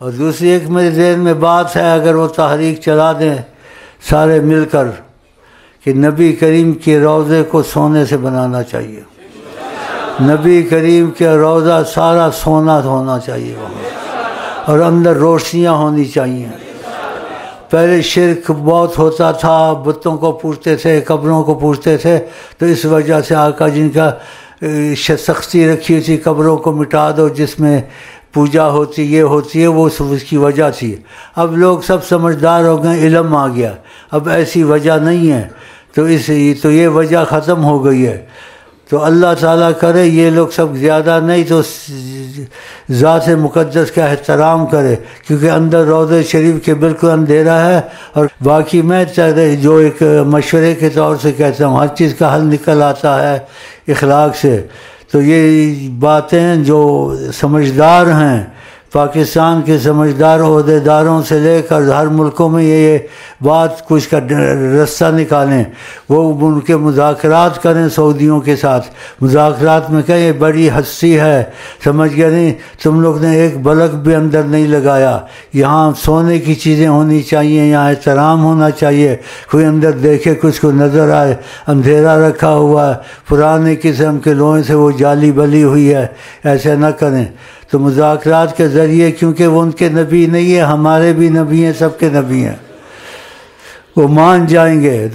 اور دوسری ایک میرے ذہن میں بات ہے، اگر وہ تحریک چلا دیں سارے مل کر کہ نبی کریم کے روضے کو سونے سے بنانا چاہیے، نبی کریم کے روضہ سارا سونا ہونا چاہیے وہاں، اور اندر روشنیاں ہونی چاہیے۔ پہلے شرک بہت ہوتا تھا، بتوں کو پوجتے تھے، قبروں کو پوجتے تھے، تو اس وجہ سے آقا جن کا سختی رکھی تھی قبروں کو مٹا دو، جس میں پوجا ہوتی یہ ہوتی ہے، وہ اس کی وجہ تھی۔ اب لوگ سب سمجھدار ہو گئے، علم آ گیا، اب ایسی وجہ نہیں ہے، تو یہ وجہ ختم ہو گئی ہے۔ تو اللہ تعالیٰ کرے یہ لوگ سب زیادہ نہیں تو ذات مقدس کا احترام کرے، کیونکہ اندر روضہ شریف کے بالکل اندھیرا ہے۔ اور باقی میں جو ایک مشورے کے طور سے کہتا ہوں، ہر چیز کا حل نکل آتا ہے اخلاق سے۔ تو یہ باتیں جو سمجھدار ہیں، پاکستان کے سمجھدار عہدیداروں سے لے کر ہر ملکوں میں یہ بات کچھ کا رستہ نکالیں، وہ ان کے مذاکرات کریں سعودیوں کے ساتھ۔ مذاکرات میں کہیں یہ بڑی ہستی ہے، سمجھ گئے نہیں، تم لوگ نے ایک بلک بھی اندر نہیں لگایا، یہاں سونے کی چیزیں ہونی چاہیے، یہاں احترام ہونا چاہیے، کوئی اندر دیکھے کچھ کو نظر آئے، اندھیرا رکھا ہوا ہے، پرانے قسم کے لوہے سے وہ جالی بلی ہوئی ہے، ایسے نہ کریں۔ تو مذاکرات کے ذریعے، کیونکہ وہ ان کے نبی نہیں ہے، ہمارے بھی نبی ہیں، سب کے نبی ہیں، وہ مان جائیں گے۔